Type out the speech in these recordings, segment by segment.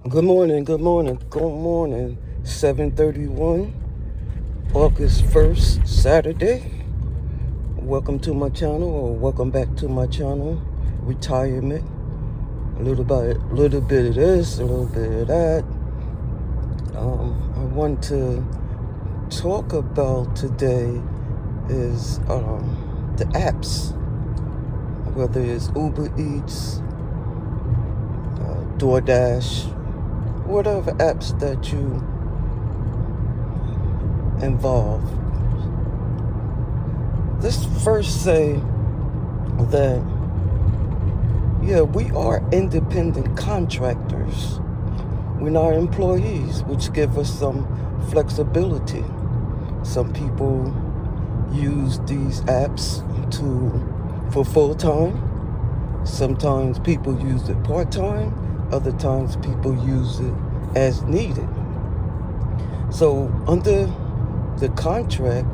Good morning, good morning, good morning. 7:31, August 1st, Saturday. Welcome to my channel, or welcome back to my channel. Retirement. A little bit of this, a little bit of that. I want to talk about today is the apps, whether it's Uber Eats, DoorDash, whatever apps that you involve. Let's first say that, yeah, we are independent contractors. We're not employees, which give us some flexibility. Some people use these apps for full-time. Sometimes people use it part-time. Other times people use it as needed. So under the contract,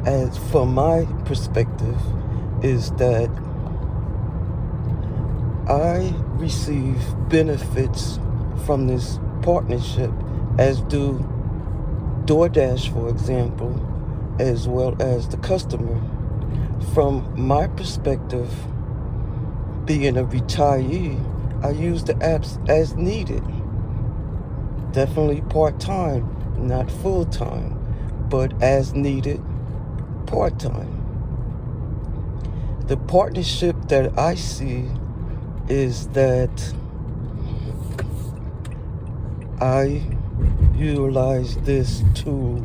as from my perspective, is that I receive benefits from this partnership, as do DoorDash, for example, as well as the customer. From my perspective, being a retiree, I use the apps as needed. Definitely part-time, not full-time, but as needed, part-time. The partnership that I see is that I utilize this to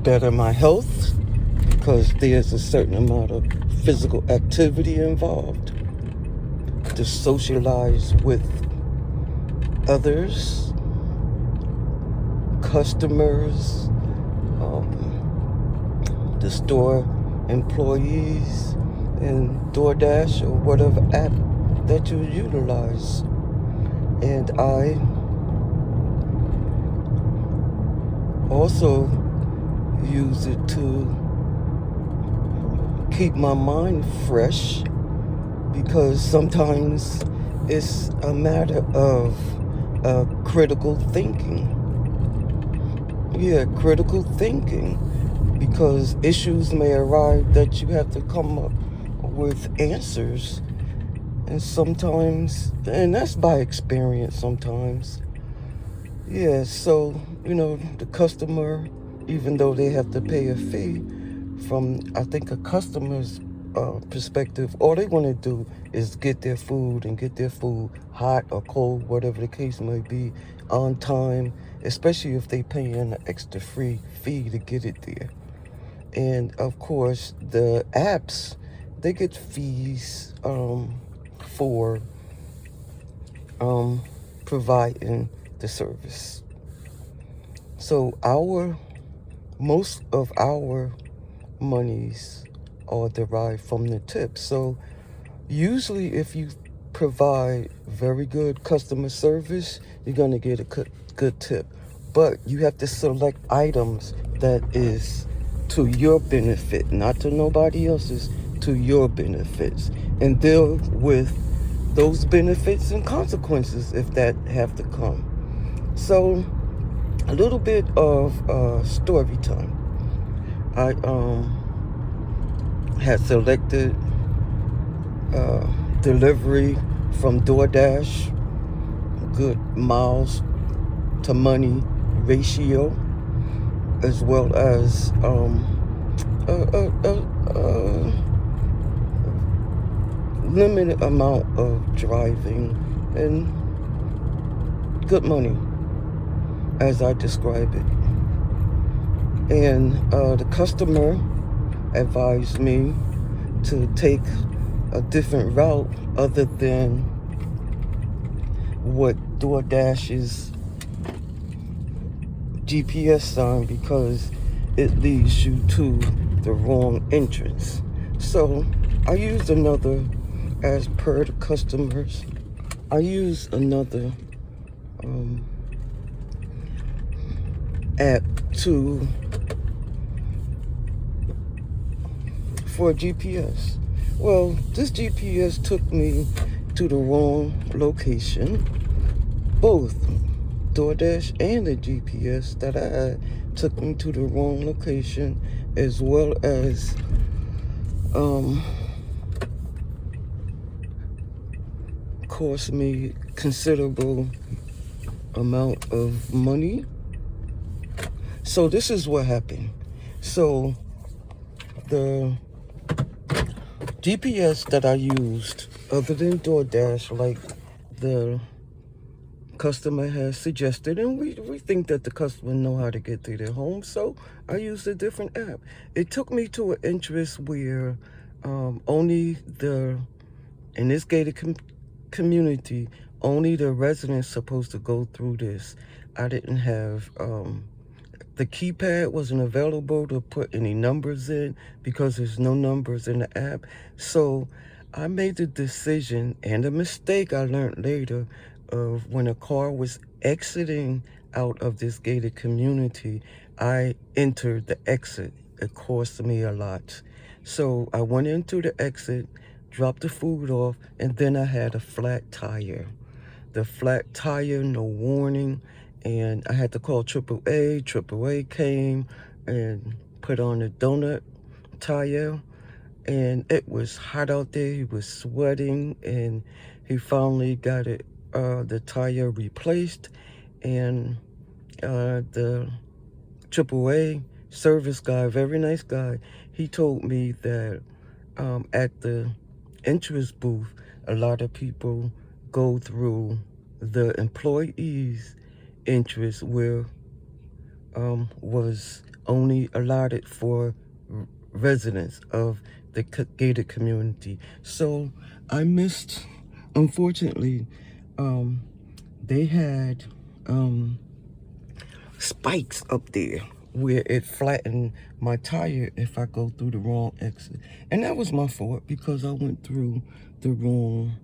better my health, because there's a certain amount of physical activity involved, to socialize with others, customers, the store employees, and DoorDash or whatever app that you utilize. And I also use it to keep my mind fresh, because sometimes it's a matter of critical thinking. Yeah, critical thinking, because issues may arise that you have to come up with answers. And sometimes, and that's by experience sometimes. Yeah, so, the customer, even though they have to pay a fee, from, I think, a customer's perspective, all they want to do is get their food, and get their food hot or cold, whatever the case may be, on time, especially if they pay an extra free fee to get it there. And of course, the apps, they get fees for providing the service. So most of our monies are derived from the tips. So usually if you provide very good customer service, you're going to get a good tip. But you have to select items that is to your benefit, not to nobody else's, to your benefits, and deal with those benefits and consequences if that have to come. So a little bit of story time. I had selected delivery from DoorDash, good miles to money ratio, as well as limited amount of driving, and good money, as I describe it. And the customer advised me to take a different route other than what DoorDash's GPS sign, because it leads you to the wrong entrance. So I used another, as per the customers, I used another app for GPS. Well, this GPS took me to the wrong location, both DoorDash and the GPS that I had took me to the wrong location, as well as cost me considerable amount of money. So this is what happened. So the GPS that I used, other than DoorDash, like the customer has suggested, and we think that the customer know how to get to their home, so I used a different app. It took me to an interest where only in this gated community, only the residents supposed to go through this. I didn't have the keypad wasn't available to put any numbers in because there's no numbers in the app. So I made the decision, and a mistake I learned later, of when a car was exiting out of this gated community, I entered the exit. It cost me a lot. So I went into the exit, dropped the food off, and then I had a flat tire. The flat tire, no warning, and I had to call AAA. AAA came and put on a donut tire, and it was hot out there. He was sweating, and he finally got the tire replaced, and the AAA service guy, very nice guy, he told me that at the entrance booth, a lot of people go through the employees' entrance, where was only allotted for residents of the gated community. So I missed, unfortunately, they had spikes up there where it flattened my tire if I go through the wrong exit. And that was my fault because I went through the wrong,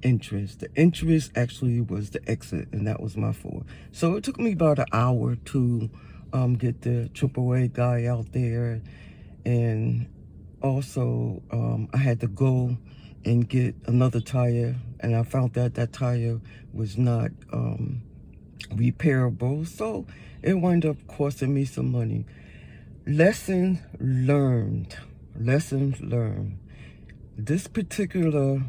entrance. The entrance actually was the exit, and that was my fault. So it took me about an hour to get the AAA guy out there, and also I had to go and get another tire, and I found that that tire was not repairable, so it wound up costing me some money. Lessons learned. This particular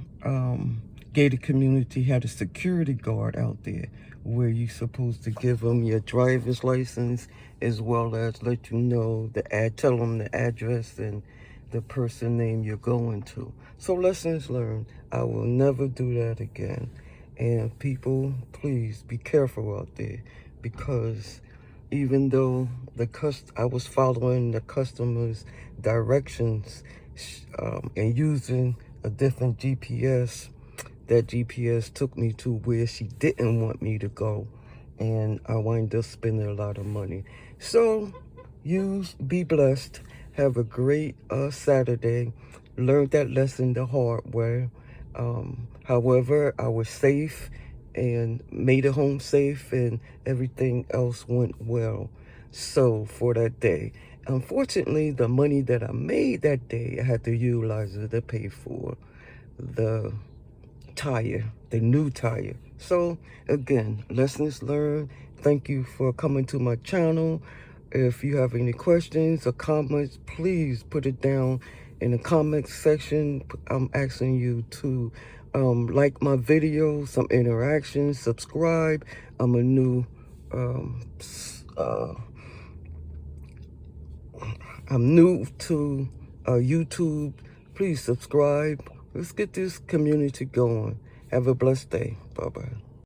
gated community had a security guard out there where you're supposed to give them your driver's license, as well as let you know tell them the address and the person name you're going to. So lessons learned. I will never do that again. And people, please be careful out there, because even though I was following the customer's directions and using a different GPS, that GPS took me to where she didn't want me to go, and I wound up spending a lot of money. So be blessed. Have a great Saturday. Learned that lesson the hard way. However, I was safe and made it home safe, and everything else went well. So for that day, unfortunately, the money that I made that day, I had to utilize it to pay for the tire, the new tire. So again, lessons learned. Thank you for coming to my channel. If you have any questions or comments, please put it down in the comments section. I'm asking you to like my videos, some interactions, subscribe. I'm a new I'm new to YouTube. Please subscribe. Let's get this community going. Have a blessed day. Bye-bye.